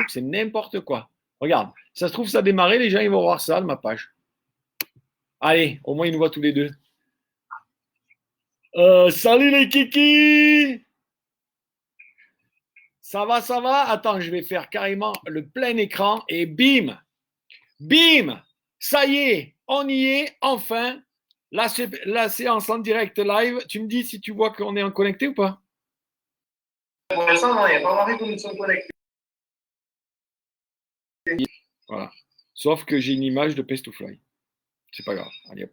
truc, c'est n'importe quoi. Regarde, ça se trouve, ça a démarré, les gens ils vont voir ça de ma page. Allez, au moins ils nous voient tous les deux. Salut les kikis! Ça va, ça va? Attends, je vais faire carrément le plein écran et bim! Bim! Ça y est, on y est, enfin. La séance en direct live. Tu me dis si tu vois qu'on est en connecté ou pas? Pour l'instant, non, il n'y a pas marqué que nous sommes connectés. Voilà. Sauf que j'ai une image de Paste to Fly. C'est pas grave. Allez hop.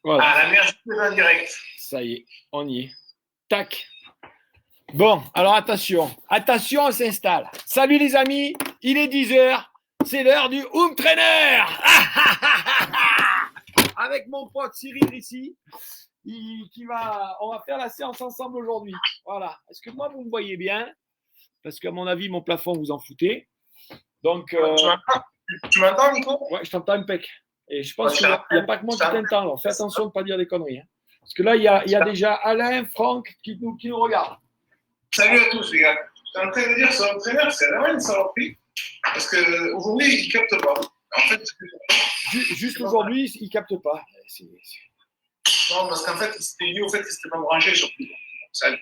Voilà. Ah, la meilleure chose en direct. Ça y est, on y est. Tac. Bon, alors attention. Attention, on s'installe. Salut les amis, il est 10h. C'est l'heure du Home Trainer. Avec mon pote Cyril ici. On va faire la séance ensemble aujourd'hui. Voilà. Est-ce que moi, vous me voyez bien? Parce qu'à mon avis, mon plafond, vous en foutez. Donc, tu m'entends, Nico? Ouais, je t'entends impec. Et je pense qu'il n'y a pas que moi qui t'entends. Alors, fais attention de ne pas dire des conneries. Hein. Parce que là, il y a déjà Alain, Franck qui nous regardent. Salut à tous, les gars. Je suis en train de dire sur l'entraîneur, c'est vraiment une saloperie. Parce qu'aujourd'hui, il ne capte pas. En fait, juste aujourd'hui, il ne capte pas. Non, parce qu'en fait, c'était lié au fait qu'il ne s'était pas branché sur tout. Salut.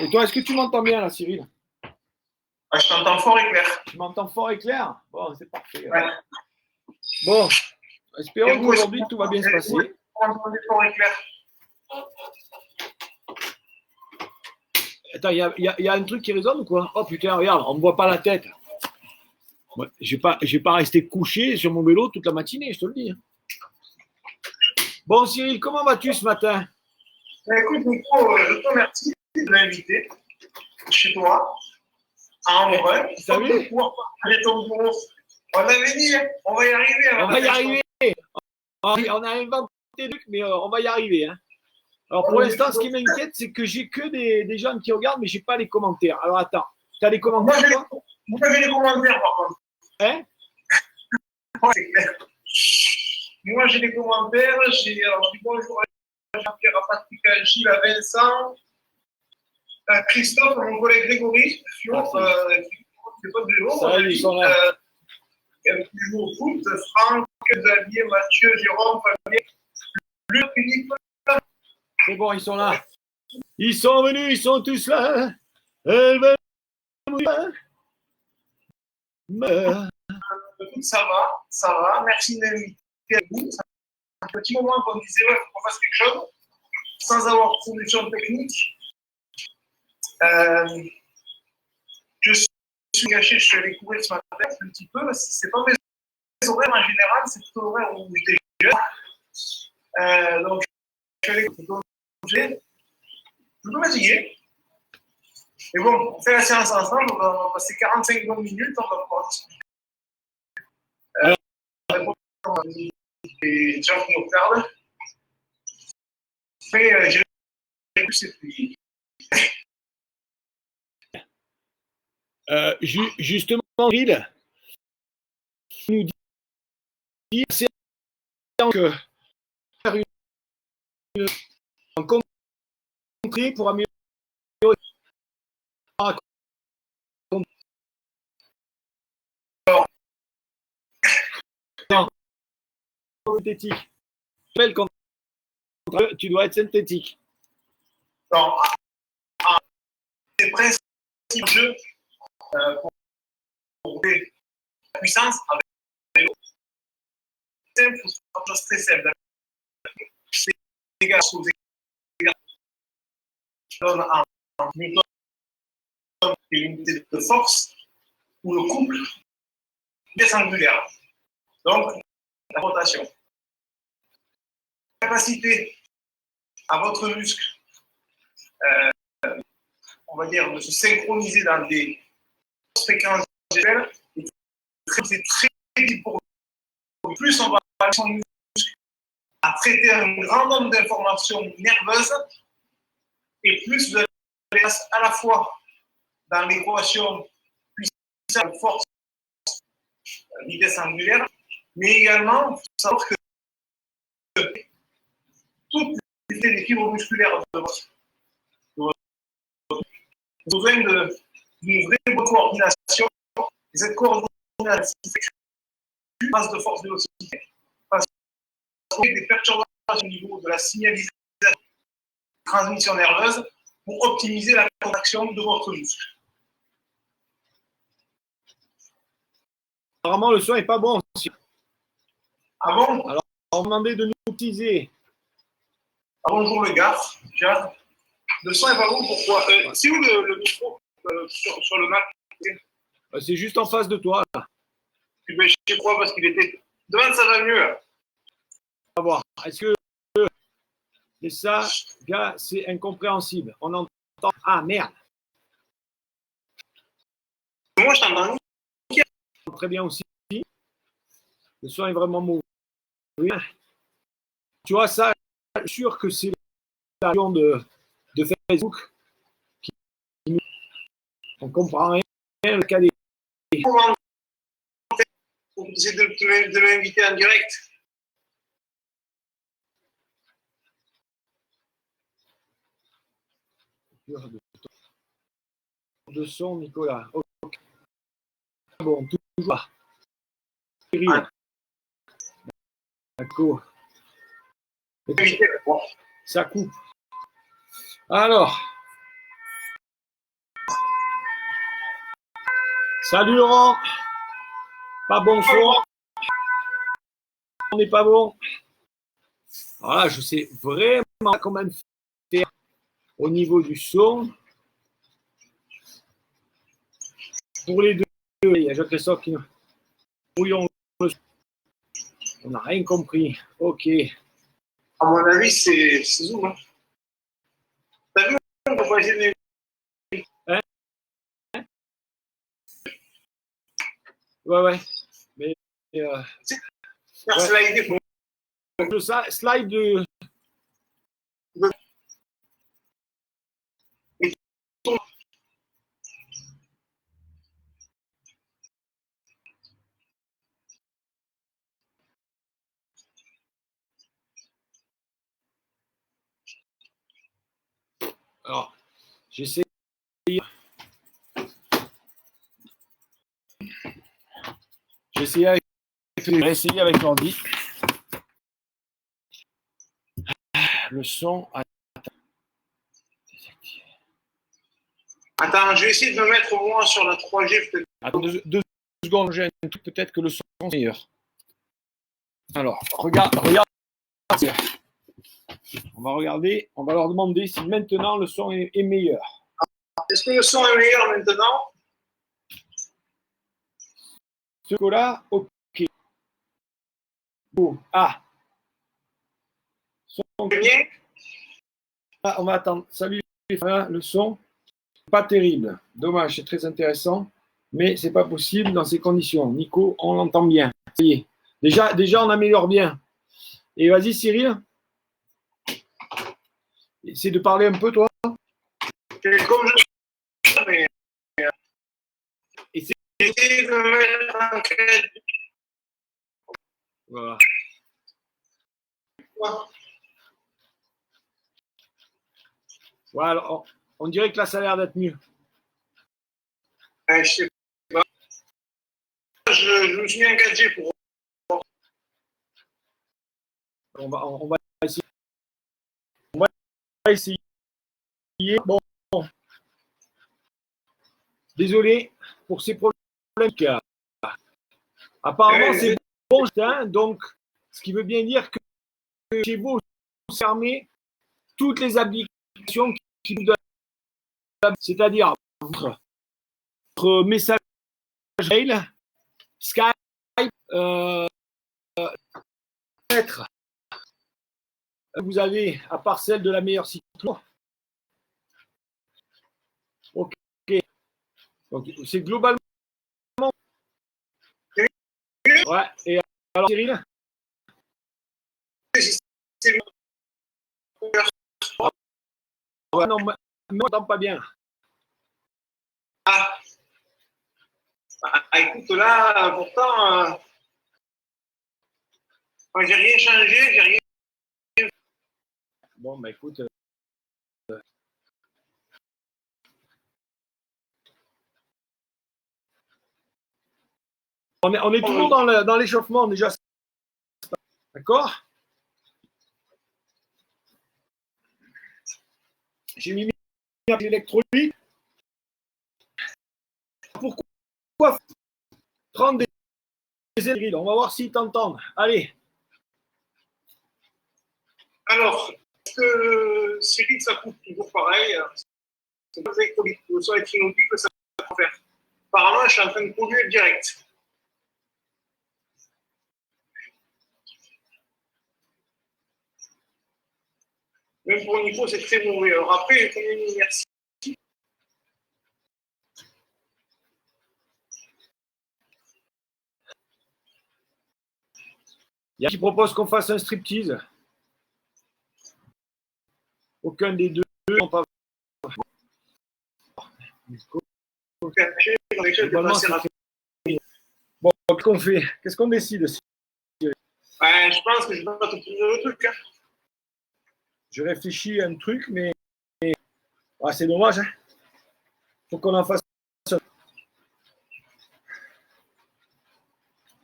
Et toi, est-ce que tu m'entends bien là, Cyril? Ah, je t'entends fort et clair. Tu m'entends fort et clair? Bon, c'est parfait. Ouais. Bon, espérons qu'aujourd'hui tout va bien se passer. Vous m'entendez fort et clair. Attends, il y a un truc qui résonne ou quoi? Oh putain, regarde, on ne me voit pas la tête. Ouais, je ne vais pas rester couché sur mon vélo toute la matinée, je te le dis. Bon, Cyril, comment vas-tu ce matin? Écoute, Nico, je te remercie de m'inviter chez toi. On va l'avait dit, on va y arriver. On va y arriver. On a inventé des trucs, mais on va y arriver. Hein. Alors pour l'instant, ce qui m'inquiète, c'est que j'ai que des gens qui regardent, mais je n'ai pas les commentaires. Alors attends, tu as les commentaires? Vous avez les commentaires par contre. Hein? Ouais, c'est clair. Moi j'ai les commentaires, je dis bonjour à Jean-Pierre, à Patrick, à Gilles, à Vincent, à Christophe, à mon collègue Grégory, qui fait pas de vélo, qui joue au foot, Franck, Xavier, Mathieu, Jérôme, Fabien, Luc, Philippe. C'est bon, ils sont là. Ils sont venus, ils sont tous là. Elle va mourir. Ça va. Merci de m'inviter à vous. C'est un petit moment qu'on disait, ouais, faut qu'on fasse quelque chose, sans avoir de solution technique. Je suis caché, je suis allé courir ce matin un petit peu. C'est pas mes horaires en général, c'est plutôt l'horaire où je déjeune. Donc, je suis allé courir. Je peux fatiguer. Mais bon, on fait la séance ensemble, on va passer 45 longues minutes, on va pouvoir discuter. Les gens qui nous regardent. Après, j'ai plus et puis. Justement, Gilles nous dit que faire une rencontre pour améliorer synthétique. Tu dois être synthétique. Non, c'est presque un jeu pour la puissance avec vélo. C'est une chose très simple. C'est égal sous égal. Donne en Newton l'unité de force ou le couple des angulaires. Donc, la rotation. La capacité à votre muscle, on va dire, de se synchroniser dans des fréquences visuelles, c'est très vite pour nous. Plus on va aller son muscle à traiter un grand nombre d'informations nerveuses, et plus vous avez à la fois dans l'équation puissance, force, vitesse angulaire, mais également, il faut savoir que toutes les muscler les fibres musculaires de votre. Vous avez besoin d'une vraie bonne coordination. Et cette coordination passe de force vélocité. Parce qu'il y a des perturbations au niveau de la signalisation de la transmission nerveuse pour optimiser la contraction de votre muscle. Apparemment, le son n'est pas bon aussi. Ah bon? Alors, on va demander de nous utiliser. Ah, bonjour le gars. Le son n'est pas bon, pourquoi? C'est où le micro sur le Mac? C'est juste en face de toi. Là. Je sais quoi, parce qu'il était. Devant, ça va mieux. On va voir. Est-ce que. Et ça, gars, c'est incompréhensible. On entend. Ah, merde. Moi, je t'entends. Très bien aussi. Le son est vraiment mauvais. Tu vois, ça, je suis sûr que c'est la région de Facebook qui nous. On comprend rien. Le cas des. Comment vous essayez de m'inviter en direct? De son, Nicolas. Okay. Bon, toujours. D'accord. Ça coupe. Alors. Salut Laurent. Pas bon son. On n'est pas bon. Voilà, je sais vraiment comment faire au niveau du son. Pour les deux, il y a Jacques-Christophe qui nous brouillons. On n'a rien compris. Ok. À mon avis, c'est Zoom. Hein. T'as vu, on va essayer de. Hein? Ouais. Mais. Faire slider. Le slide de. Alors, j'essaie. J'ai essayé avec l'ordi. Le son. Attends, je vais essayer de me mettre au moins sur la 3G peut-être. Attends 2 secondes, j'ai un truc, peut-être que le son est meilleur. Alors, regarde. On va regarder, on va leur demander si maintenant le son est meilleur. Est-ce que le son est meilleur maintenant? Ce coup-là, ok. Bon, ah. Son bien. Ah, on va attendre. Salut les frères, le son, pas terrible. Dommage, c'est très intéressant, mais c'est pas possible dans ces conditions. Nico, on l'entend bien. Ça y est. Déjà, on améliore bien. Et vas-y, Cyril. Essaie de parler un peu, toi. Comme je sais, mais. Essaie de me mettre en crédit. Voilà. Voilà, on dirait que là, ça a l'air d'être mieux. Je sais pas. Je me suis mis en 4G pour. On va essayer. On va essayer. Bon. Désolé pour ces problèmes. Apparemment, c'est bon, hein, donc, ce qui veut bien dire que chez vous, vous fermez toutes les applications qui vous donnent, c'est-à-dire votre message mail, Skype, vous avez, à part celle de la meilleure cyclo. Ok. Donc, c'est globalement. Ouais. Et alors, Cyril? Ouais, non, mais on n'entend pas bien. Ah. Écoute, là, pourtant, j'ai rien changé, j'ai rien. Bon, bah écoute. On est toujours dans l'échauffement déjà. D'accord? J'ai mis l'électrolyte. Pourquoi prendre des énergies? On va voir s'ils t'entendent. Allez. Alors, Cyril, ça coupe toujours pareil. C'est pas électrolyte. Le son est inaudible, ça va faire. Apparemment, je suis en train de polluer direct. Même pour Nico, c'est très mauvais. Alors après, merci. Il y a qui propose qu'on fasse un striptease. Aucun des deux n'ont pas. Bon, qu'est-ce qu'on fait? Qu'est-ce qu'on décide? Je pense que je vais pas te trouver le truc. Hein. Je réfléchis à un truc, mais c'est dommage. Hein. Faut qu'on en fasse un.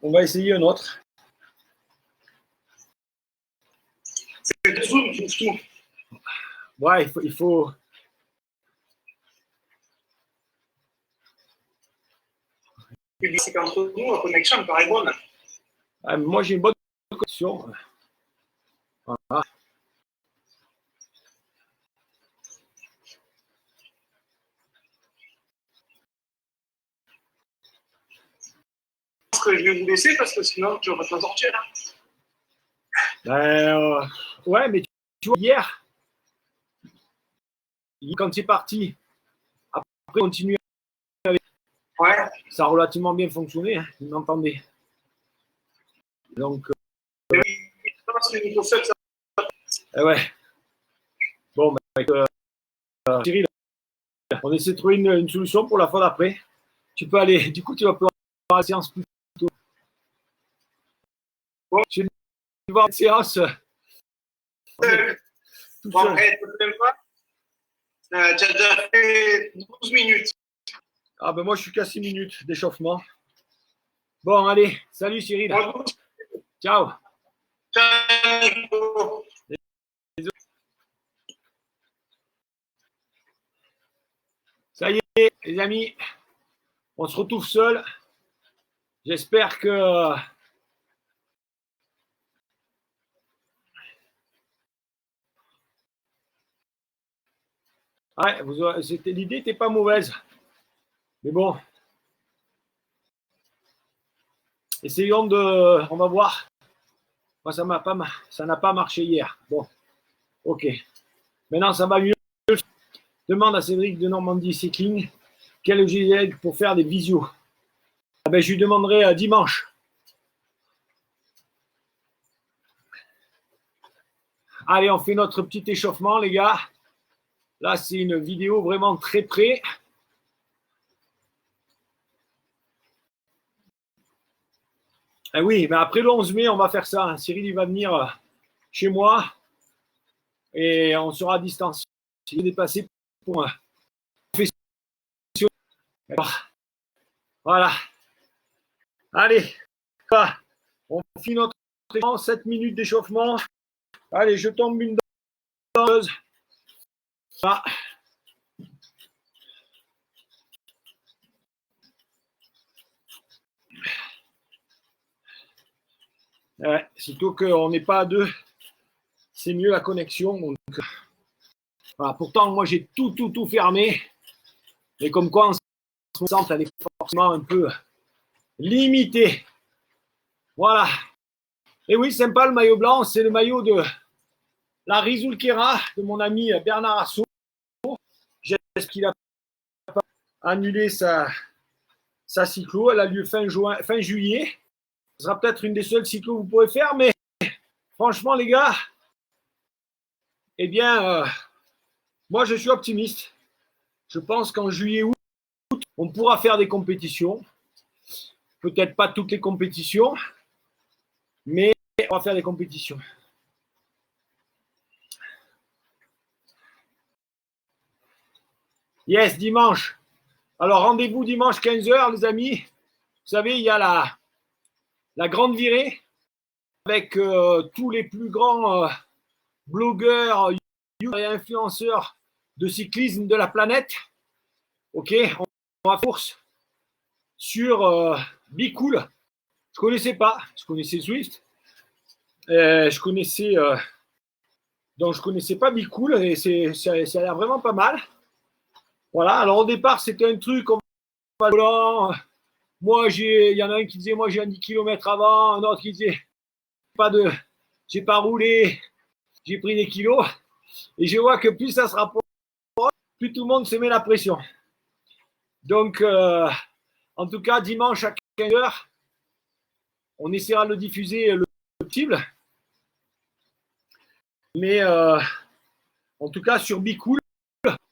On va essayer un autre. C'est le zoom, tout. Ouais, il faut. C'est qu'entre nous, la connexion me paraît bonne. Moi, j'ai une bonne connexion. Voilà. Que je vais vous laisser parce que sinon, tu vas pas t'en sortir. Hein. Ouais, mais tu vois, hier, quand c'est parti, après, continuer avec. Ouais. Ça a relativement bien fonctionné. Hein. Vous m'entendez? Donc. Oui, je pense que Nico Seul, ça. Ouais. Bon, ben, avec Cyril, on essaie de trouver une solution pour la fois d'après. Tu peux aller. Du coup, tu vas pouvoir voir la séance plus tôt. Bon. Je vais voir la séance. Bon, après, tu n'aimes pas. Tu as déjà fait 12 minutes. Ah ben moi, je suis qu'à 6 minutes d'échauffement. Bon, allez. Salut Cyril. Bon. Ciao. Ciao. Ça y est, les amis. On se retrouve seul. J'espère que. Ouais, l'idée n'était pas mauvaise. Mais bon. Essayons de. On va voir. Moi, ça n'a pas marché hier. Bon. Ok. Maintenant, ça va mieux. Demande à Cédric de Normandie Cycling quel GZ pour faire des visios. Ah ben, je lui demanderai dimanche. Allez, on fait notre petit échauffement, les gars. Là, c'est une vidéo vraiment très près. Eh oui, mais après le 11 mai, on va faire ça. Cyril, il va venir chez moi et on sera à distance. Il est dépassé pour un voilà. Allez, on finit notre échauffement, 7 minutes d'échauffement. Allez, je tombe une danseuse. Ah. Ouais, surtout qu'on n'est pas à deux, c'est mieux la connexion. Donc, voilà. Pourtant, moi, j'ai tout fermé. Mais comme quoi, en ce moment, elle est forcément un peu limitée. Voilà. Et oui, sympa le maillot blanc, c'est le maillot de la Rizul Kera, de mon ami Bernard Arsault. J'espère qu'il a pas annulé sa cyclo. Elle a lieu fin juillet. Ce sera peut-être une des seules cyclos que vous pourrez faire, mais franchement, les gars, eh bien, moi, je suis optimiste. Je pense qu'en juillet-août, on pourra faire des compétitions. Peut-être pas toutes les compétitions, mais on va faire des compétitions. Yes, dimanche. Alors, rendez-vous dimanche 15h, les amis. Vous savez, il y a la grande virée avec tous les plus grands blogueurs et influenceurs de cyclisme de la planète. Ok, on va course sur Be Cool. Je connaissais pas, je connaissais Swift. Je connaissais donc je connaissais pas Be Cool et ça a l'air vraiment pas mal. Voilà, alors au départ, c'était un truc on va volant. Moi, il y en a un qui disait moi j'ai un 10 km avant, un autre qui disait j'ai pas roulé, j'ai pris des kilos. Et je vois que plus ça se rapproche, plus tout le monde se met la pression. Donc, en tout cas, dimanche à 15h, on essaiera de le diffuser le plus possible. Mais en tout cas, sur Be Cool,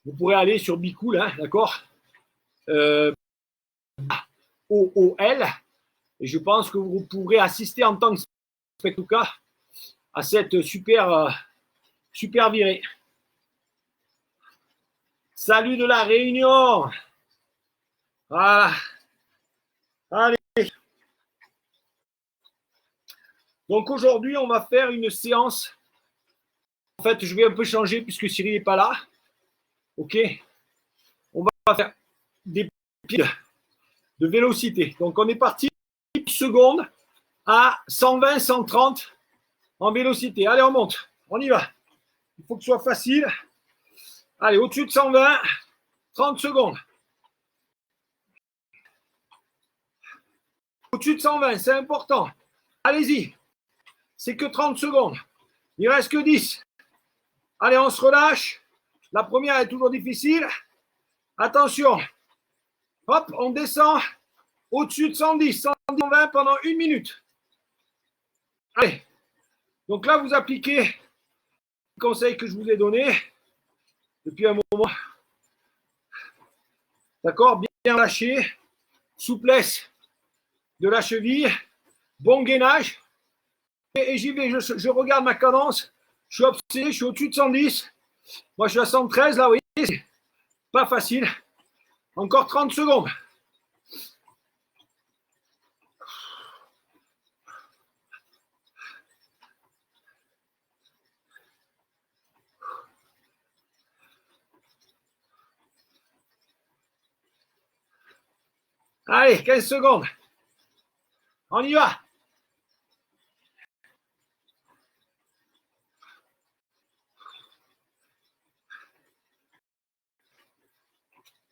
vous pourrez aller sur Be Cool, hein, d'accord, OOL. Et je pense que vous pourrez assister en tant que spectateur à cette super virée. Salut de la Réunion. Voilà. Allez. Donc aujourd'hui, on va faire une séance. En fait, je vais un peu changer puisque Cyril n'est pas là. Ok. On va faire des piles de vélocité. Donc on est parti 10 secondes à 120, 130 en vélocité. Allez, on monte. On y va. Il faut que ce soit facile. Allez, au-dessus de 120, 30 secondes. Au-dessus de 120, c'est important. Allez-y. C'est que 30 secondes. Il ne reste que 10. Allez, on se relâche. La première est toujours difficile. Attention. Hop, on descend au-dessus de 110, 120 pendant 1 minute. Allez. Donc là, vous appliquez le conseil que je vous ai donné depuis un moment. D'accord? Bien lâché. Souplesse de la cheville. Bon gainage. Et j'y vais. Je regarde ma cadence. Je suis obsédé. Je suis au-dessus de 110. Moi, je suis à 113. Là, vous voyez, c'est pas facile. Encore 30 secondes. Allez, 15 secondes. On y va.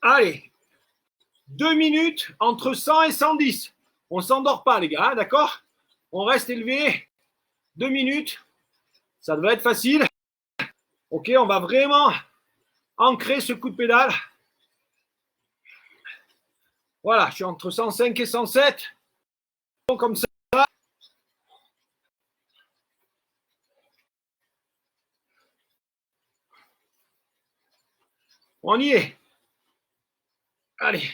Allez. 2 minutes entre 100 et 110. On ne s'endort pas, les gars, hein, d'accord? On reste élevé. 2 minutes. Ça devrait être facile. Ok, on va vraiment ancrer ce coup de pédale. Voilà, je suis entre 105 et 107. Comme ça. On y est. Allez.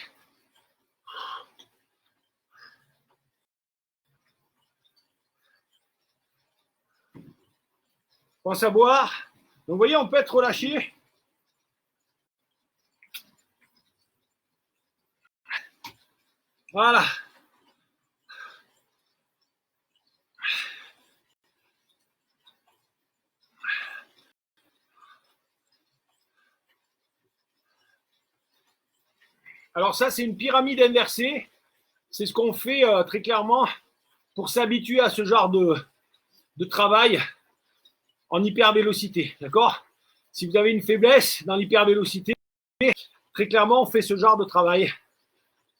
Pense à boire. Donc, vous voyez, on peut être relâché. Voilà. Alors ça, c'est une pyramide inversée. C'est ce qu'on fait très clairement pour s'habituer à ce genre de travail en hypervélocité. D'accord? Si vous avez une faiblesse dans l'hypervélocité, très clairement, on fait ce genre de travail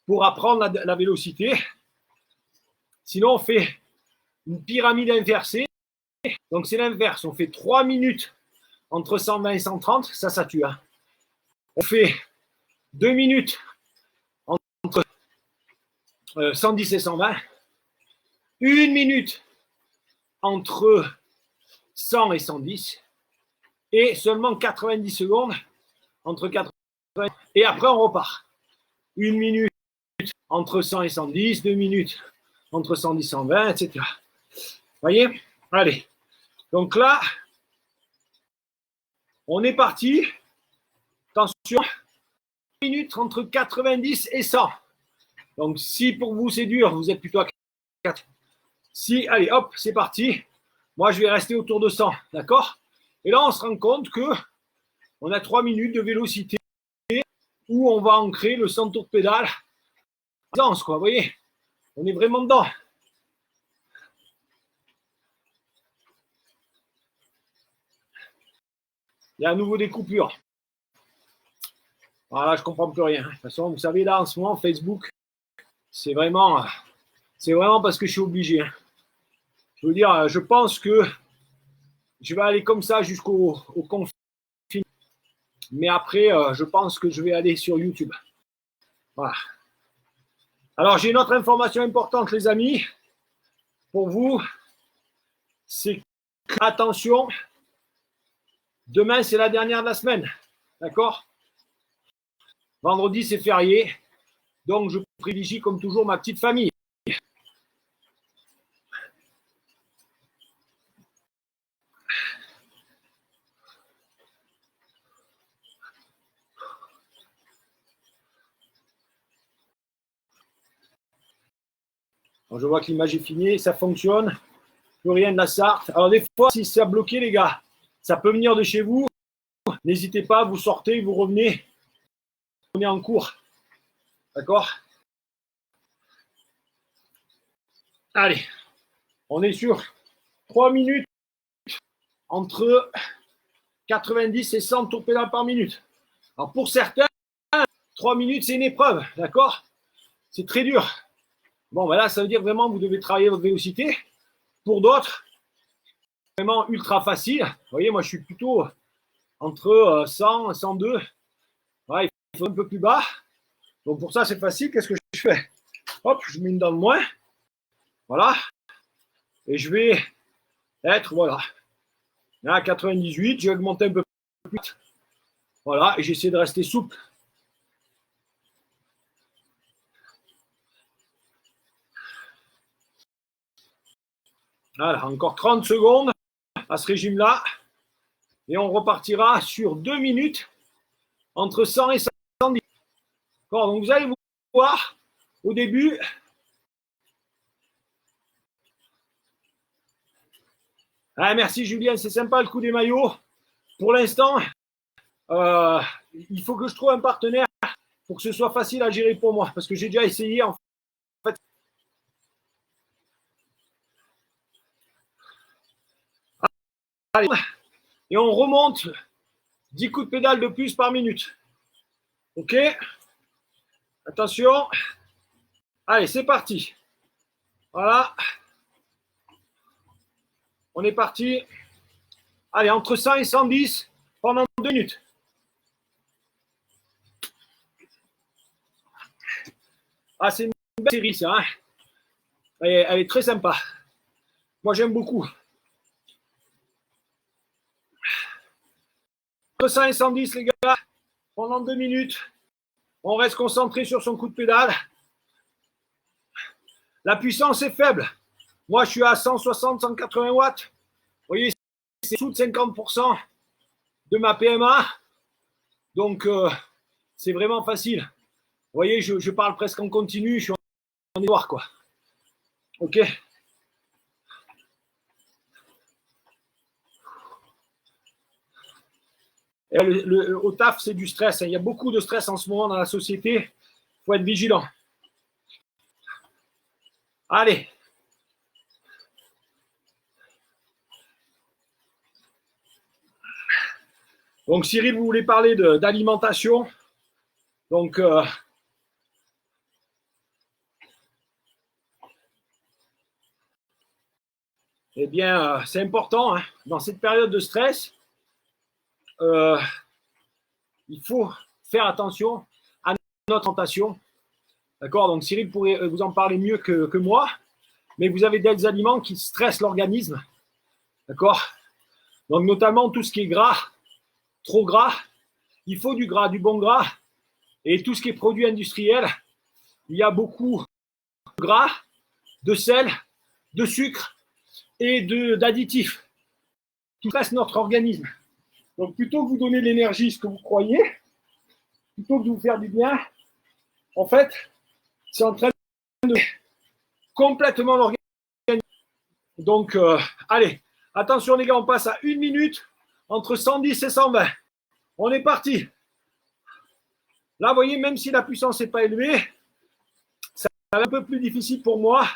pour apprendre la vélocité. Sinon, on fait une pyramide inversée. Donc, c'est l'inverse. On fait 3 minutes entre 120 et 130. Ça tue. Hein. On fait 2 minutes entre 110 et 120. 1 minute entre 100 et 110. Et seulement 90 secondes entre 80 et après, on repart. 1 minute entre 100 et 110. 2 minutes entre 110 et 120, etc. Vous voyez? Allez. Donc là, on est parti. Attention. minutes entre 90 et 100. Donc, si pour vous c'est dur, vous êtes plutôt à 4. Si, allez, hop, c'est parti. Moi, je vais rester autour de 100, d'accord? Et là, on se rend compte que on a 3 minutes de vélocité où on va ancrer le 100 tours de pédale. Quoi, vous voyez, on est vraiment dedans. Il y a à nouveau des coupures. Voilà, je ne comprends plus rien. De toute façon, vous savez, là, en ce moment, Facebook, c'est vraiment parce que je suis obligé. Je veux dire, je pense que je vais aller comme ça jusqu'au confinement. Mais après, je pense que je vais aller sur YouTube. Voilà. Alors, j'ai une autre information importante, les amis, pour vous. C'est que, attention, demain, c'est la dernière de la semaine. D'accord? Vendredi, c'est férié. Donc, je privilégie comme toujours ma petite famille. Alors, je vois que l'image est finie, ça fonctionne. Plus rien de la Sarthe. Alors, des fois, si c'est bloqué, les gars, ça peut venir de chez vous. N'hésitez pas, vous sortez, vous revenez. On est en cours. D'accord? Allez, on est sur 3 minutes entre 90 et 100 tours pédales par minute. Alors, pour certains, 3 minutes, c'est une épreuve. D'accord? C'est très dur. Bon, ben là, ça veut dire vraiment que vous devez travailler votre vélocité. Pour d'autres, vraiment ultra facile. Vous voyez, moi, je suis plutôt entre 100 et 102. Ouais, il faut un peu plus bas. Donc, pour ça, c'est facile. Qu'est-ce que je fais? Hop, je mets une dent de moins. Voilà. Et je vais être, voilà. Là, à 98, je vais augmenter un peu plus. Voilà, et j'essaie de rester souple. Voilà, encore 30 secondes à ce régime-là. Et on repartira sur 2 minutes entre 100 et 110. D'accord, donc vous allez voir au début. Ah, merci Julien, c'est sympa le coup des maillots. Pour l'instant, il faut que je trouve un partenaire pour que ce soit facile à gérer pour moi. Parce que j'ai déjà essayé en fait. Allez, et on remonte 10 coups de pédale de plus par minute. Ok? Attention. Allez, c'est parti. Voilà. On est parti. Allez, entre 100 et 110 pendant 2 minutes. Ah, c'est une belle série, ça. Hein, elle est très sympa. Moi, j'aime beaucoup. Entre 100 et 110, les gars, pendant 2 minutes. On reste concentré sur son coup de pédale. La puissance est faible. Moi, je suis à 160, 180 watts. Vous voyez, c'est sous de 50% de ma PMA. Donc, c'est vraiment facile. Vous voyez, je parle presque en continu. Je suis en noir, quoi. OK. Et au taf, c'est du stress. Il y a beaucoup de stress en ce moment dans la société. Il faut être vigilant. Allez. Donc, Cyril, vous voulez parler d'alimentation. Donc, eh bien, c'est important. Hein. Dans cette période de stress, il faut faire attention à notre alimentation. D'accord? Donc, Cyril pourrait vous en parler mieux que moi. Mais vous avez des aliments qui stressent l'organisme. D'accord? Donc, notamment tout ce qui est gras, trop gras. Il faut du gras, du bon gras. Et tout ce qui est produit industriel, il y a beaucoup de gras, de sel, de sucre et d'additifs. Tout stresse notre organisme. Donc, plutôt que vous donner l'énergie, ce que vous croyez, plutôt que de vous faire du bien, en fait, c'est en train de complètement l'organisme. Donc, allez, attention les gars, on passe à 1 minute entre 110 et 120. On est parti. Là, vous voyez, même si la puissance n'est pas élevée, c'est un peu plus difficile pour moi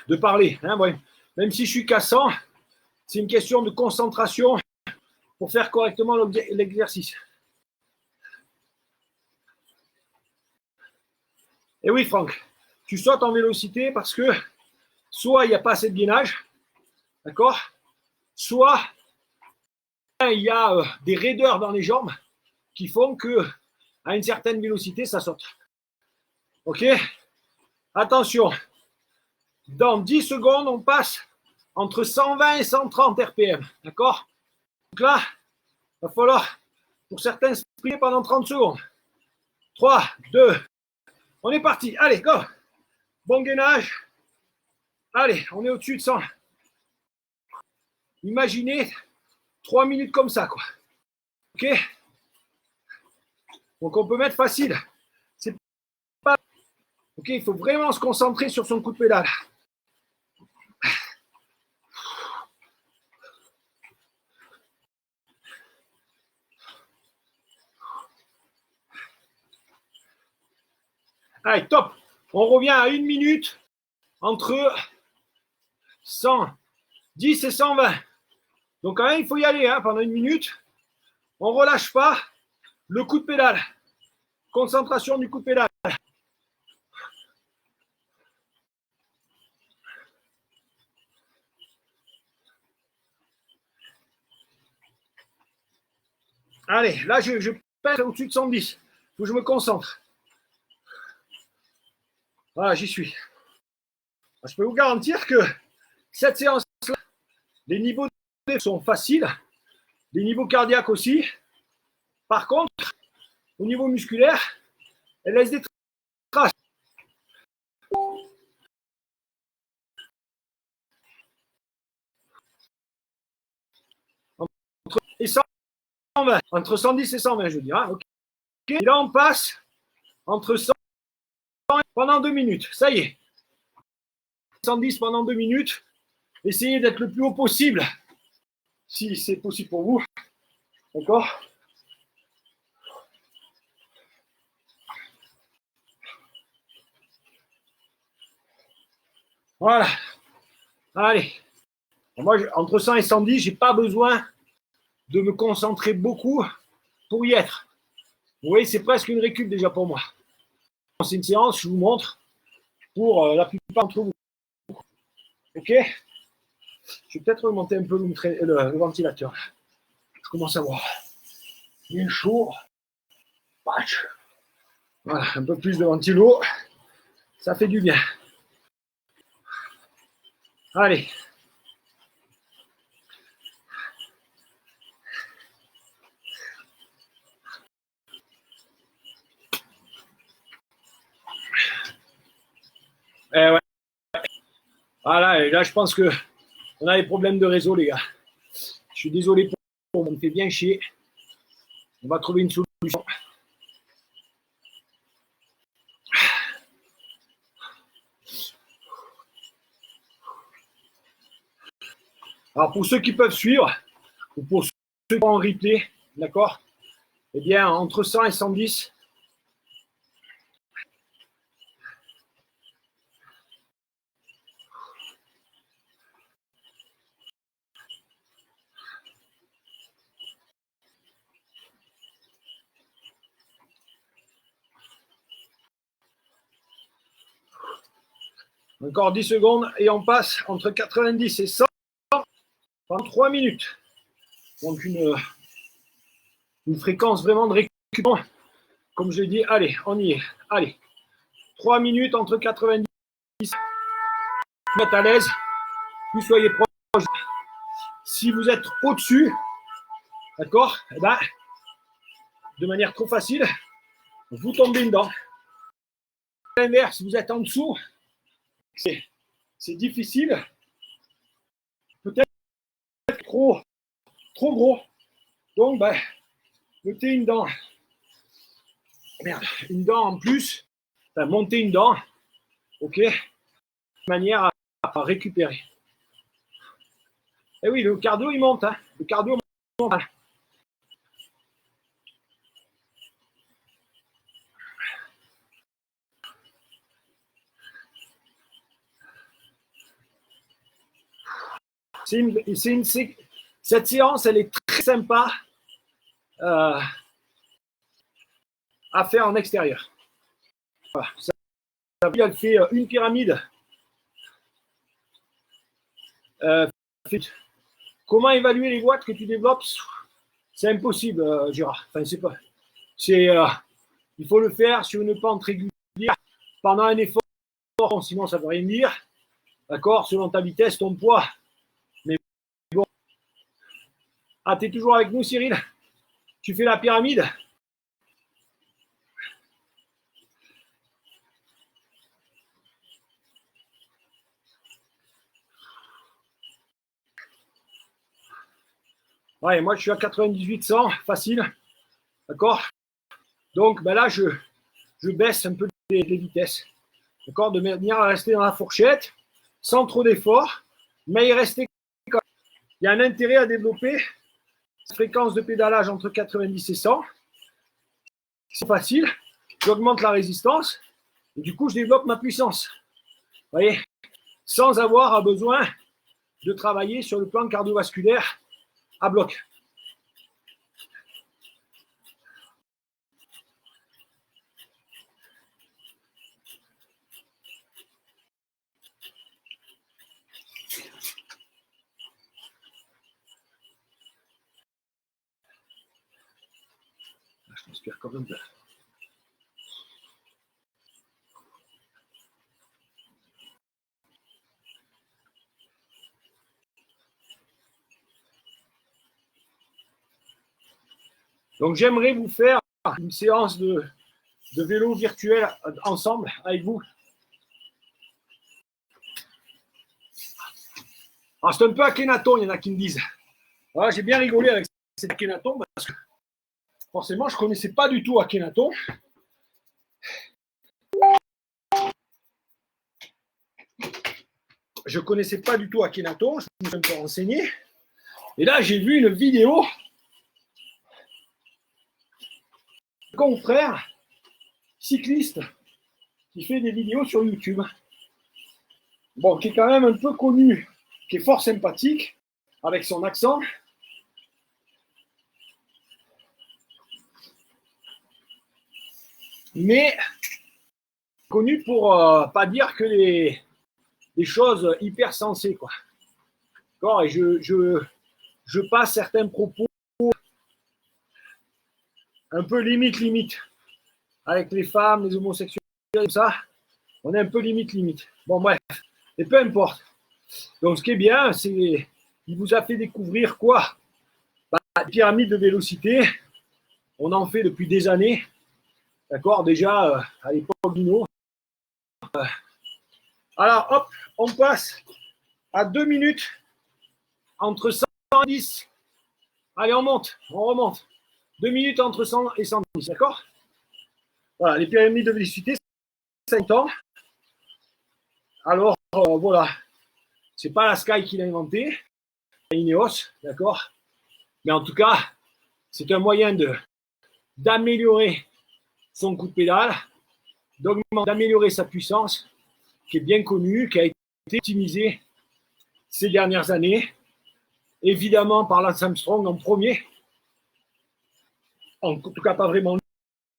de parler. Hein, ouais. Même si je suis cassant, c'est une question de concentration pour faire correctement l'exercice. Et oui, Franck, tu sautes en vélocité parce que soit il n'y a pas assez de gainage, d'accord, soit il y a des raideurs dans les jambes qui font que à une certaine vélocité, ça saute. Ok? Attention, dans 10 secondes, on passe entre 120 et 130 RPM, d'accord? Donc là, il va falloir, pour certains, s'exprimer pendant 30 secondes. 3, 2, on est parti. Allez, go! Bon gainage. Allez, on est au-dessus de 100. Imaginez 3 minutes comme ça, quoi. Ok? Donc, on peut mettre facile. C'est pas... Ok, il faut vraiment se concentrer sur son coup de pédale. Allez, top. On revient à 1 minute entre 110 et 120. Donc, quand même, il faut y aller hein, pendant 1 minute. On ne relâche pas le coup de pédale. Concentration du coup de pédale. Allez, là, je pèse au-dessus de 110. Il faut que je me concentre. Voilà, j'y suis. Je peux vous garantir que cette séance-là, les niveaux sont faciles, les niveaux cardiaques aussi. Par contre, au niveau musculaire, elle laisse des traces. Entre 110 et 120, je veux dire. Hein, okay. Et là, on passe entre 100 pendant 2 minutes. Ça y est. 110 pendant 2 minutes. Essayez d'être le plus haut possible, si c'est possible pour vous. D'accord? Voilà. Allez. Moi, entre 100 et 110, je n'ai pas besoin de me concentrer beaucoup pour y être. Vous voyez, c'est presque une récup déjà pour moi. C'est une séance, je vous montre, pour la plupart d'entre vous. Ok? Je vais peut-être remonter un peu le ventilateur. Je commence à voir. Bien chaud. Patch. Voilà, un peu plus de ventilo. Ça fait du bien. Allez. Ouais. Voilà, et là, je pense qu'on a des problèmes de réseau, les gars. Je suis désolé pour vous, on me fait bien chier. On va trouver une solution. Alors, pour ceux qui peuvent suivre, ou pour ceux qui sont en replay, d'accord? Eh bien, entre 100 et 110. Encore 10 secondes et on passe entre 90 et 100 pendant 3 minutes. Donc, une fréquence vraiment de récupération. Comme je l'ai dit, allez, on y est. Allez, 3 minutes entre 90 et 100. Vous êtes à l'aise, vous soyez proche. Si vous êtes au-dessus, d'accord, eh ben, de manière trop facile, vous tombez dedans. À l'inverse, vous êtes en dessous, c'est difficile, peut-être trop gros. Donc, ben, mettez une dent. Merde, une dent en plus. Enfin, montez une dent. OK. De manière à récupérer. Eh oui, le cardio, il monte. Hein. Le cardio monte. Cette séance, elle est très sympa à faire en extérieur. Voilà. Elle fait une pyramide. Comment évaluer les watts que tu développes? C'est impossible, Gérard. Enfin, c'est pas. Il faut le faire sur une pente régulière pendant un effort, sinon ça ne veut rien dire. D'accord? Selon ta vitesse, ton poids. Mais bon. Ah, tu es toujours avec nous, Cyril? Tu fais la pyramide? Ouais, moi je suis à 98-100, facile. D'accord? Donc ben là, je baisse un peu les vitesses. D'accord? De manière à rester dans la fourchette, sans trop d'efforts, mais il y a un intérêt à développer cette fréquence de pédalage entre 90 et 100. C'est facile. J'augmente la résistance et du coup, je développe ma puissance. Vous voyez? Sans avoir besoin de travailler sur le plan cardiovasculaire à bloc. Je transpire quand même. Donc, j'aimerais vous faire une séance de vélo virtuel ensemble avec vous. Alors, c'est un peu Akhenaton, il y en a qui me disent. Voilà, j'ai bien rigolé avec cet Akhenaton parce que forcément, je ne connaissais pas du tout Akhenaton. Je ne connaissais pas du tout Akhenaton, je me suis un peu renseigné. Et là, j'ai vu une vidéo d'un confrère cycliste qui fait des vidéos sur YouTube. Bon, qui est quand même un peu connu, qui est fort sympathique, avec son accent. Mais connu pour pas dire que des choses hyper sensées, quoi. D'accord? Et je passe certains propos un peu limite. Avec les femmes, les homosexuels, tout ça, on est un peu limite. Bon, bref, et peu importe. Donc, ce qui est bien, c'est qu'il vous a fait découvrir quoi? La pyramide de vélocité, on en fait depuis des années. D'accord? Déjà, à l'époque d'Ino. Alors, hop, on passe à 2 minutes entre 110. Allez, on remonte. 2 minutes entre 100 et 110, d'accord? Voilà, les pyramides de vélocité, 5 ans. Alors, voilà, c'est pas la Sky qui l'a inventé, Ineos, d'accord? Mais en tout cas, c'est un moyen d'améliorer son coup de pédale, d'améliorer sa puissance, qui est bien connue, qui a été optimisée ces dernières années, évidemment par Lance Armstrong en premier, en tout cas pas vraiment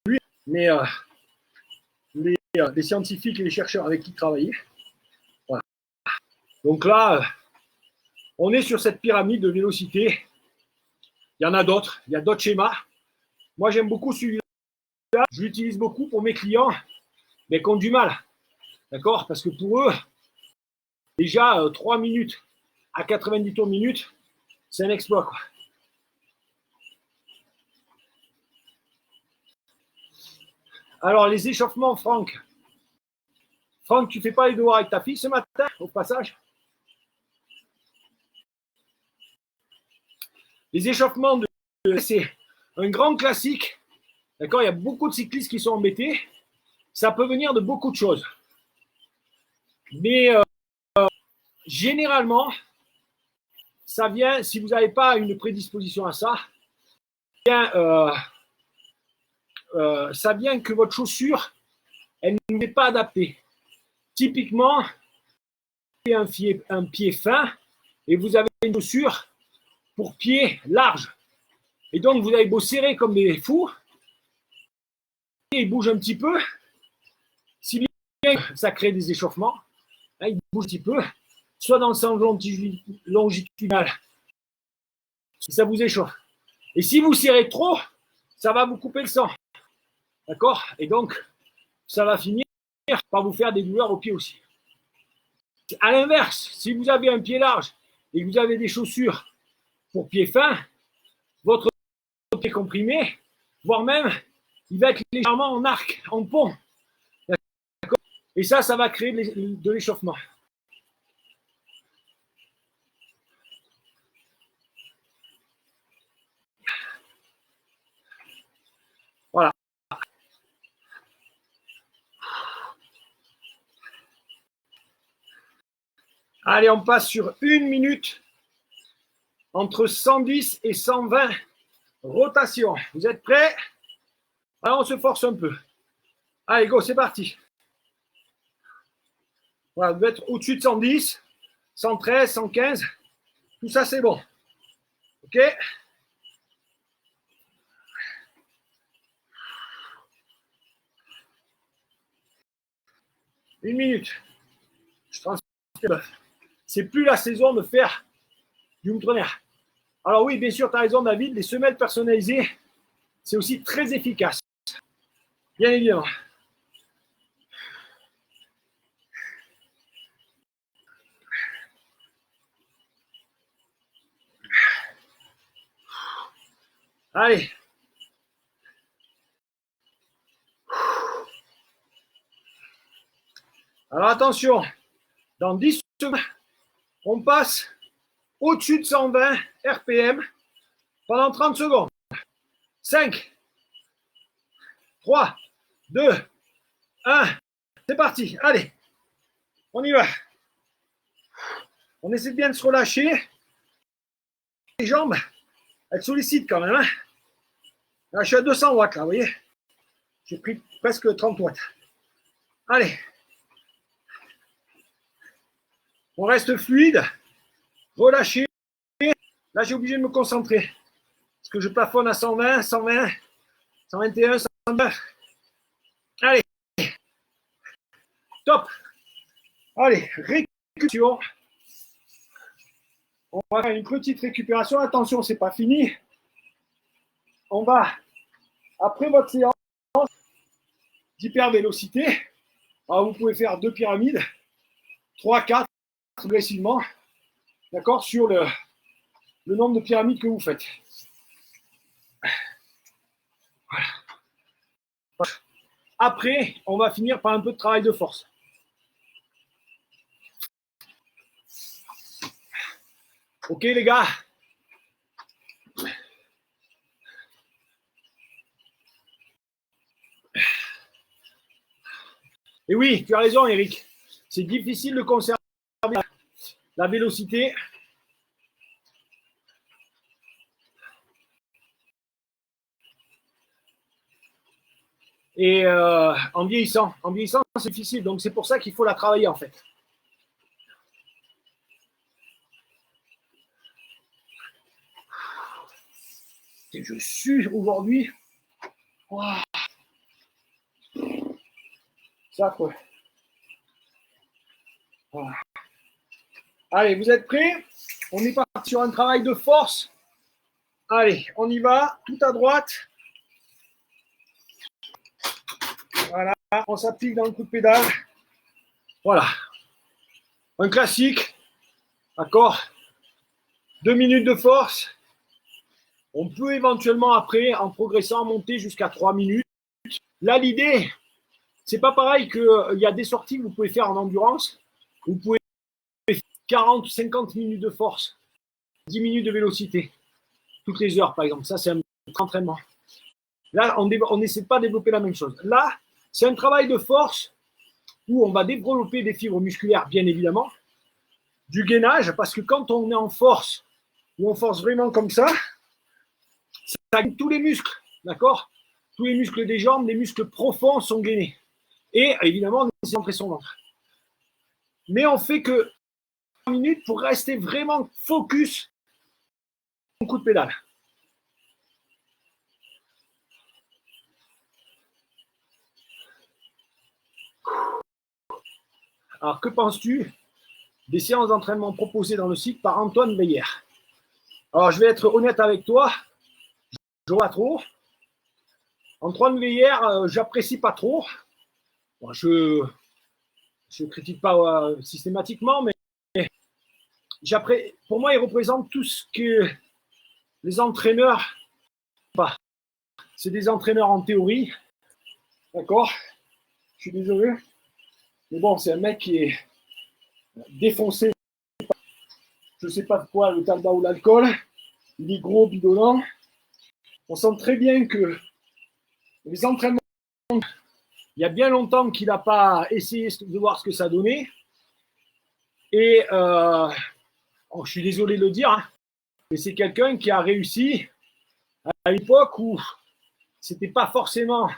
lui, mais les scientifiques et les chercheurs avec qui il travaillait. Voilà. Donc là, on est sur cette pyramide de vélocité. Il y en a d'autres, il y a d'autres schémas. Moi, j'aime beaucoup celui-là. Je l'utilise beaucoup pour mes clients, mais qui ont du mal. D'accord? Parce que pour eux, déjà, 3 minutes à 90 tours minute, c'est un exploit, quoi. Alors, les échauffements, Franck. Franck, tu ne fais pas les devoirs avec ta fille ce matin, au passage? Les échauffements, c'est un grand classique. D'accord, il y a beaucoup de cyclistes qui sont embêtés. Ça peut venir de beaucoup de choses. Mais généralement, ça vient, si vous n'avez pas une prédisposition à ça, ça vient que votre chaussure, elle n'est pas adaptée. Typiquement, vous avez un pied fin et vous avez une chaussure pour pied large. Et donc, vous avez beau serrer comme des fous, il bouge un petit peu, si bien que ça crée des échauffements, hein, il bouge un petit peu, soit dans le sens longitudinal, ça vous échauffe. Et si vous serrez trop, ça va vous couper le sang. D'accord? Et donc, ça va finir par vous faire des douleurs au pied aussi. À l'inverse, si vous avez un pied large et que vous avez des chaussures pour pied fin, votre pied comprimé, voire même, il va être légèrement en arc, en pont. D'accord? Et ça va créer de l'échauffement. Voilà. Allez, on passe sur 1 minute entre 110 et 120 rotations. Vous êtes prêts? Alors, on se force un peu. Allez, go, c'est parti. Voilà, vous êtes au-dessus de 110, 113, 115. Tout ça, c'est bon. OK? Une minute. Je transpire. C'est plus la saison de faire du outre-mer. Alors oui, bien sûr, tu as raison, David. Les semelles personnalisées, c'est aussi très efficace. Bien évidemment. Allez. Alors attention, dans 10 secondes, on passe au-dessus de 120 RPM pendant 30 secondes. 5, 3, 2, 1. C'est parti. Allez, on y va. On essaie bien de se relâcher. Les jambes, elles sollicitent quand même. Hein. Là, je suis à 200 watts, là, vous voyez. J'ai pris presque 30 watts. Allez. On reste fluide, relâché. Là, j'ai obligé de me concentrer. Parce que je plafonne à 120, 120, 121, 122. Allez. Top. Allez, récupération. On va faire une petite récupération. Attention, ce n'est pas fini. On va, après votre séance d'hypervélocité, vous pouvez faire 2 pyramides, 3, 4, progressivement, d'accord, sur le nombre de pyramides que vous faites. Voilà. Après, on va finir par un peu de travail de force. Ok les gars? Et oui, tu as raison Eric, c'est difficile de conserver la vélocité. Et en vieillissant, c'est difficile, donc c'est pour ça qu'il faut la travailler en fait. Et je sue aujourd'hui. Wow. Ça quoi. Voilà. Allez, vous êtes prêts? On est parti sur un travail de force. Allez, on y va, tout à droite. Voilà, on s'applique dans le coup de pédale. Voilà. Un classique. D'accord? 2 minutes de force. On peut éventuellement après, en progressant, monter jusqu'à 3 minutes. Là, l'idée, c'est pas pareil qu'il y a des sorties que vous pouvez faire en endurance. Vous pouvez faire 40, 50 minutes de force, 10 minutes de vélocité, toutes les heures par exemple. Ça, c'est un entraînement. Là, on n'essaie pas de développer la même chose. Là, c'est un travail de force où on va développer des fibres musculaires, bien évidemment, du gainage, parce que quand on est en force, ou on force vraiment comme ça gagne tous les muscles, d'accord? Tous les muscles des jambes, les muscles profonds sont gainés. Et évidemment, on essaie d'entrer son ventre. Mais on fait que 3 minutes pour rester vraiment focus au coup de pédale. Alors, que penses-tu des séances d'entraînement proposées dans le site par Antoine Veiller? Alors, je vais être honnête avec toi, je ne vois pas trop. Antoine Veiller, j'apprécie pas trop. Bon, je ne critique pas systématiquement, mais pour moi, il représente tout ce que les entraîneurs pas. C'est des entraîneurs en théorie, d'accord? Je suis désolé, mais bon, c'est un mec qui est défoncé. Je ne sais pas de quoi, le tabac ou l'alcool. Il est gros, bidonnant. On sent très bien que les entraînements, il y a bien longtemps qu'il n'a pas essayé de voir ce que ça donnait. Et je suis désolé de le dire, hein, mais c'est quelqu'un qui a réussi à l'époque où c'était pas forcément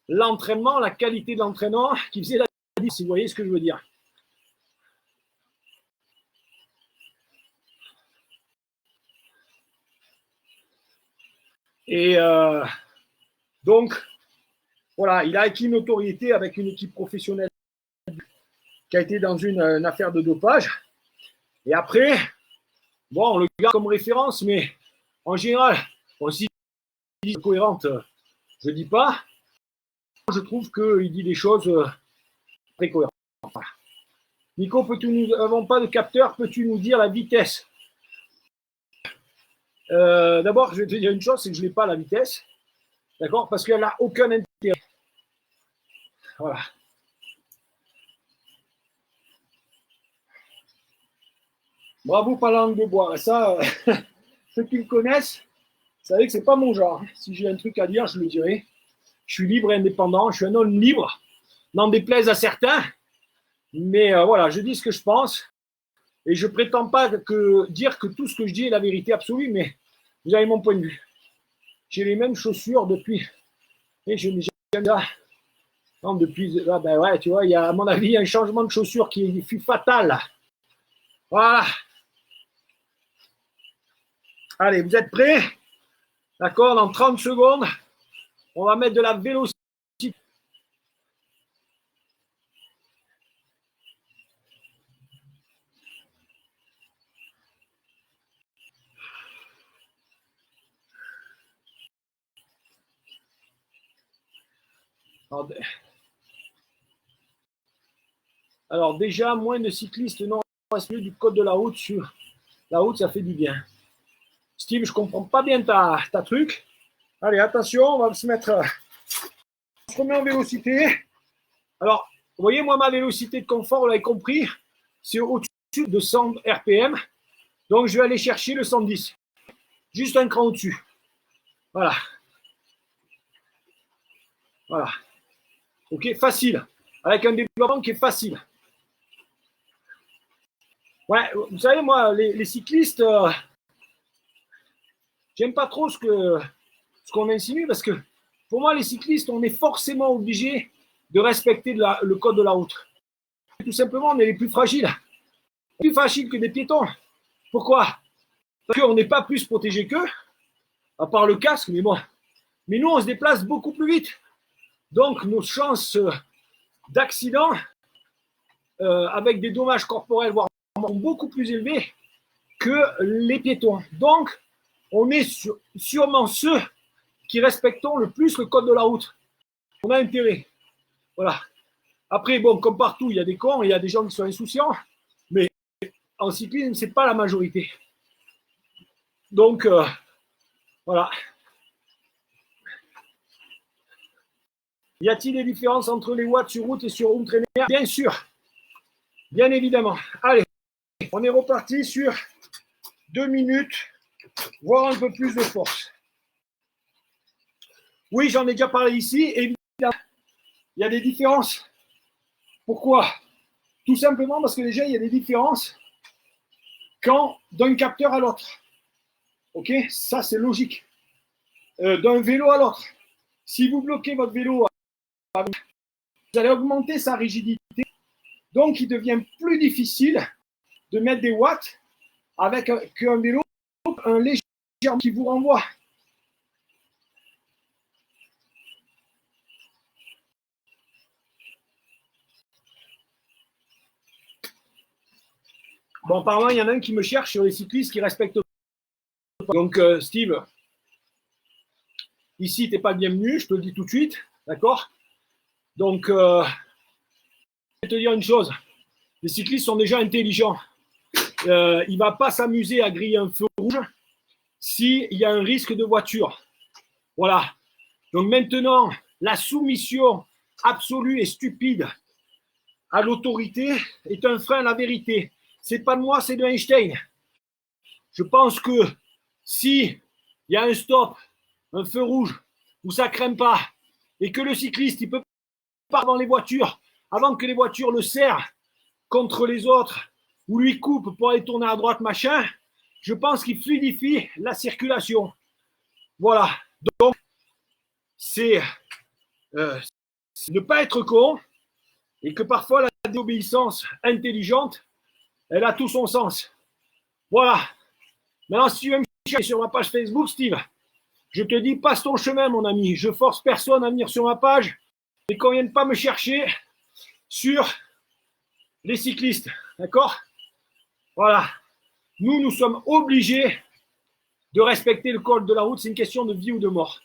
l'entraînement, la qualité de l'entraînement qui faisait la différence, si vous voyez ce que je veux dire. Et donc, voilà, il a acquis une notoriété avec une équipe professionnelle qui a été dans une affaire de dopage. Et après, bon, on le garde comme référence, mais en général, aussi cohérente, je ne dis pas. Je trouve qu'il dit des choses très cohérentes. Voilà. Nico, nous n'avons pas de capteur, peux-tu nous dire la vitesse? D'abord, je vais te dire une chose, c'est que je n'ai pas la vitesse, d'accord, parce qu'elle n'a aucun intérêt. Voilà. Bravo, pas langue de bois. Ça, ceux qui me connaissent, vous savez que c'est pas mon genre. Si j'ai un truc à dire, je le dirai. Je suis libre et indépendant. Je suis un homme libre. N'en déplaise à certains. Mais voilà, je dis ce que je pense. Et je prétends pas dire que tout ce que je dis est la vérité absolue, mais vous avez mon point de vue. J'ai les mêmes chaussures depuis. Et je n'ai jamais ça. Non, depuis. Ah ben ouais, tu vois, il y a, à mon avis, un changement de chaussures qui fut fatal. Voilà. Allez, vous êtes prêts? D'accord, dans 30 secondes, on va mettre de la vélocité. Alors déjà, moins de cyclistes non respectueux du code de la route sur la route, ça fait du bien. Steve, je comprends pas bien ta truc. Allez, attention, on va se mettre. On se remet en vélocité. Alors, vous voyez, moi, ma vélocité de confort, vous l'avez compris, c'est au-dessus de 100 RPM. Donc, je vais aller chercher le 110. Juste un cran au-dessus. Voilà. Voilà. Ok, facile. Avec un développement qui est facile. Ouais, vous savez, moi, les cyclistes, j'aime pas trop ce qu'on insinue parce que pour moi, les cyclistes, on est forcément obligé de respecter le code de la route. Tout simplement, on est les plus fragiles. Plus fragiles que des piétons. Pourquoi? Parce qu'on n'est pas plus protégé qu'eux, à part le casque, mais bon. Mais nous, on se déplace beaucoup plus vite. Donc, nos chances d'accident avec des dommages corporels, voire beaucoup plus élevés que les piétons. Donc, on est sûrement ceux qui respectons le plus le code de la route. On a intérêt. Voilà. Après, bon, comme partout, il y a des cons, il y a des gens qui sont insouciants, mais en cyclisme, ce n'est pas la majorité. Donc, voilà. Y a-t-il des différences entre les watts sur route et sur home trainer? Bien sûr. Bien évidemment. Allez, on est reparti sur 2 minutes, voire un peu plus de force. Oui, j'en ai déjà parlé ici. Évidemment, il y a des différences. Pourquoi? Tout simplement parce que déjà, il y a des différences quand d'un capteur à l'autre. Ok? Ça, c'est logique. D'un vélo à l'autre. Si vous bloquez votre vélo, vous allez augmenter sa rigidité. Donc, il devient plus difficile de mettre des watts avec qu'un vélo, un léger qui vous renvoie. Bon, apparemment, il y en a un qui me cherche sur les cyclistes qui respectent pas. Donc, Steve, ici, tu n'es pas le bienvenu, je te le dis tout de suite, d'accord? Donc, je vais te dire une chose, les cyclistes sont déjà intelligents. Il ne va pas s'amuser à griller un feu rouge s'il y a un risque de voiture. Voilà. Donc maintenant, la soumission absolue et stupide à l'autorité est un frein à la vérité. C'est pas de moi, c'est de Einstein. Je pense que si il y a un stop, un feu rouge, où ça craint pas, et que le cycliste il peut pas dans les voitures, avant que les voitures le serrent contre les autres, ou lui coupent pour aller tourner à droite, machin, je pense qu'il fluidifie la circulation. Voilà. Donc, c'est ne pas être con, et que parfois la désobéissance intelligente, elle a tout son sens. Voilà. Maintenant, si tu veux me chercher sur ma page Facebook, Steve, je te dis, passe ton chemin, mon ami. Je force personne à venir sur ma page et qu'on ne vienne pas me chercher sur les cyclistes. D'accord? Voilà. Nous sommes obligés de respecter le code de la route. C'est une question de vie ou de mort.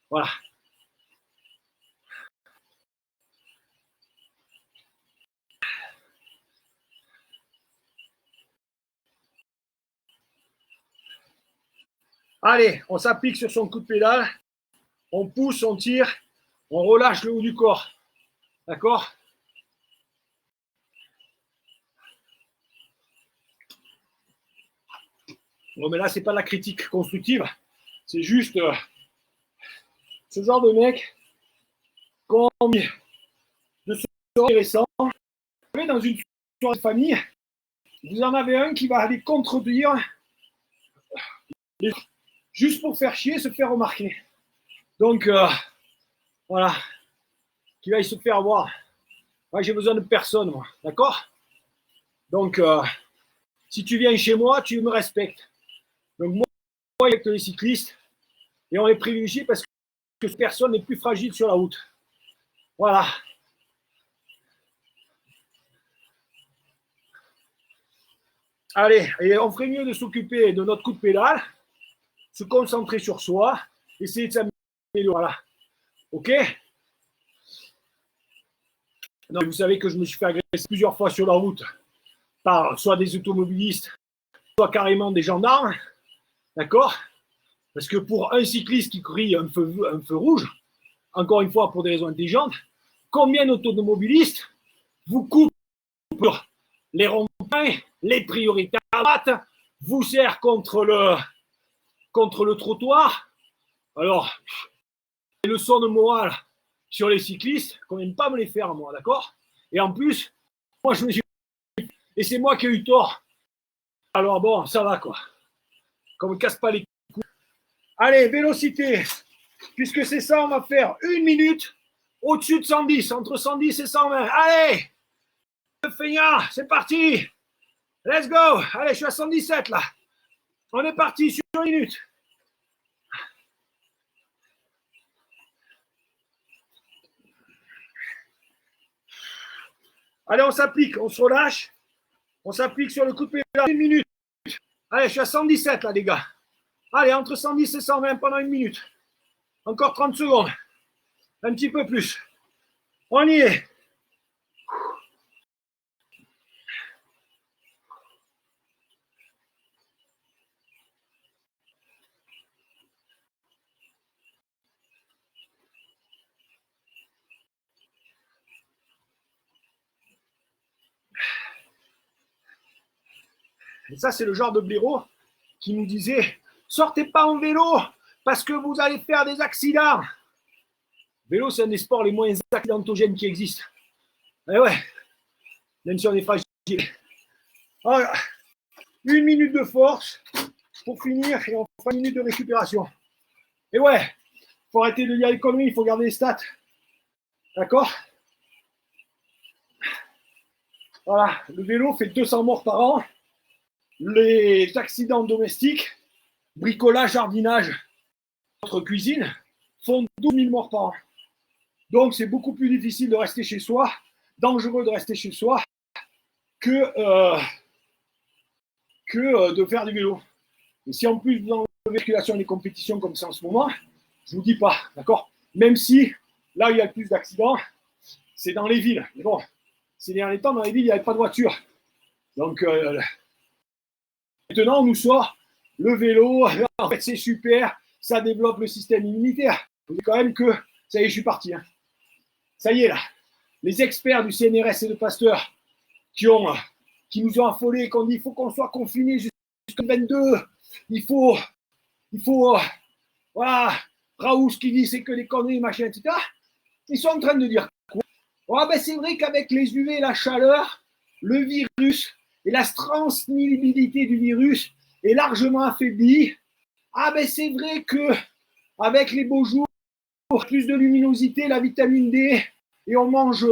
Voilà. Allez, on s'applique sur son coup de pédale. On pousse, on tire, on relâche le haut du corps. D'accord? Bon, mais là, c'est pas de la critique constructive. C'est juste ce genre de mec qu'on met de ce intéressant. Dans une soirée de famille, vous en avez un qui va aller contredire juste pour faire chier, se faire remarquer. Donc, voilà, qui va se faire avoir. Moi, j'ai besoin de personne, moi, d'accord? Donc, si tu viens chez moi, tu me respectes. Donc, moi, avec les cyclistes, et on les privilégie parce que personne n'est plus fragile sur la route. Voilà. Allez, et on ferait mieux de s'occuper de notre coup de pédale, se concentrer sur soi, essayer de s'améliorer. Voilà. OK? Donc, vous savez que je me suis fait agresser plusieurs fois sur la route par soit des automobilistes, soit carrément des gendarmes. D'accord? Parce que pour un cycliste qui crie un feu rouge, encore une fois pour des raisons intelligentes, combien d'automobilistes vous coupent les ronds-points, les priorités à droite, vous serrent contre le trottoir? Alors, les leçons de morale sur les cyclistes, qu'on n'aime pas me les faire, moi, d'accord? Et en plus, moi, je me suis... Et c'est moi qui ai eu tort. Alors bon, ça va, quoi. Qu'on me casse pas les couilles. Allez, vélocité. Puisque c'est ça, on va faire 1 minute au-dessus de 110, entre 110 et 120. Allez, le feignant, c'est parti. Let's go. Allez, je suis à 117, là. On est parti sur 1 minute. Allez, on s'applique, on se relâche. On s'applique sur le coup de pédale 1 minute. Allez, je suis à 117 là, les gars. Allez, entre 110 et 120 pendant 1 minute. Encore 30 secondes. Un petit peu plus. On y est. Et ça, c'est le genre de blaireau qui nous disait sortez pas en vélo parce que vous allez faire des accidents. Vélo, c'est un des sports les moins accidentogènes qui existent. Eh ouais, même si on est fragile. Voilà. 1 minute de force pour finir et on fera 1 minute de récupération. Et ouais, il faut arrêter de dire les conneries, il faut garder les stats. D'accord? Voilà, le vélo fait 200 morts par an. Les accidents domestiques, bricolage, jardinage, notre cuisine, font 12 000 morts par an. Donc, c'est beaucoup plus difficile de rester chez soi, dangereux de rester chez soi, que de faire du vélo. Et si en plus dans la véhiculation et les compétitions comme c'est en ce moment, je ne vous dis pas, d'accord? Même si là où il y a le plus d'accidents, c'est dans les villes. Mais bon, ces derniers temps, dans les villes, il n'y avait pas de voiture. Donc, maintenant, on nous sort le vélo, en fait, c'est super, ça développe le système immunitaire. Vous savez quand même que, ça y est, je suis parti. Hein. Ça y est, là. Les experts du CNRS et de Pasteur qui nous ont affolés, qui ont dit il faut qu'on soit confinés jusqu'au 22, il faut voilà, Raoult qui dit c'est que des conneries, machin, etc. Ils sont en train de dire quoi? Oh, ben c'est vrai qu'avec les UV et la chaleur, le virus et la transmissibilité du virus est largement affaiblie. Ah ben c'est vrai que avec les beaux jours, plus de luminosité, la vitamine D, et on mange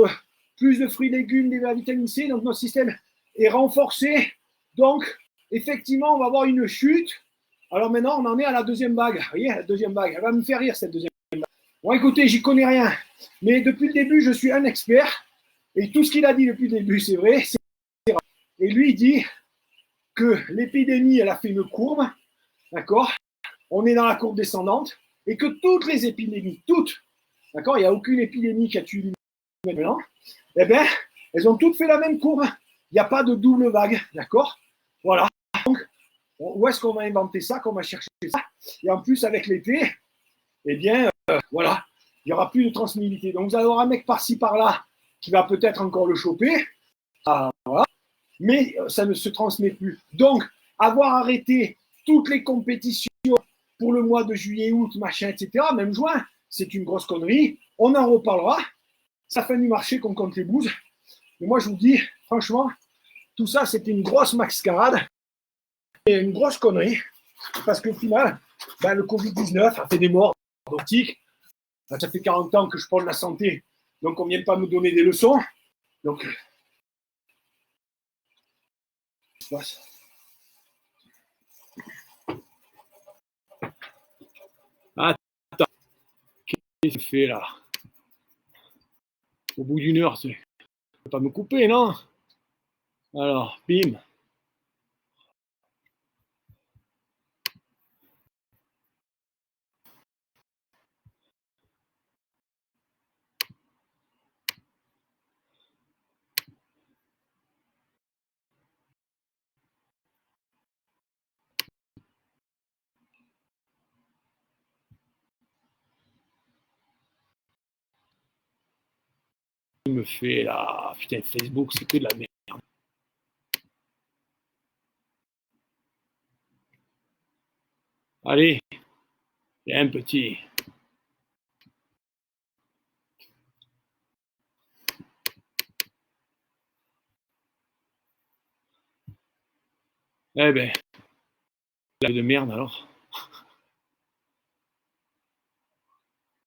plus de fruits et légumes, de la vitamine C, donc notre système est renforcé. Donc, effectivement, on va avoir une chute. Alors maintenant, on en est à la deuxième vague. Vous voyez, la deuxième vague. Elle va me faire rire, cette deuxième vague. Bon, écoutez, j'y connais rien. Mais depuis le début, je suis un expert. Et tout ce qu'il a dit depuis le début, c'est vrai. Et lui, il dit que l'épidémie, elle a fait une courbe. D'accord? On est dans la courbe descendante. Et que toutes les épidémies, toutes, d'accord? Il n'y a aucune épidémie qui a tué l'humain maintenant. Eh bien, elles ont toutes fait la même courbe. Il n'y a pas de double vague. D'accord? Voilà. Donc, où est-ce qu'on va inventer ça, qu'on va chercher ça? Et en plus, avec l'été, eh bien, voilà, il n'y aura plus de transmissibilité. Donc, vous allez avoir un mec par-ci, par-là, qui va peut-être encore le choper, voilà, mais ça ne se transmet plus. Donc, avoir arrêté toutes les compétitions pour le mois de juillet, août, machin, etc., même juin, c'est une grosse connerie. On en reparlera. C'est la fin du marché qu'on compte les bouses. Mais moi, je vous dis, franchement, tout ça, c'était une grosse mascarade et une grosse connerie. Parce qu'au final, ben, le Covid-19 a fait des morts optiques. Ça fait 40 ans que je parle de la santé. Donc, on ne vient pas me donner des leçons. Donc, attends, qu'est-ce que tu fais là? Au bout d'une heure, tu ne peux pas me couper, non? Alors, bim. Il me fait là, putain, Facebook, c'est que de la merde. Allez, viens petit. Eh ben, de merde alors.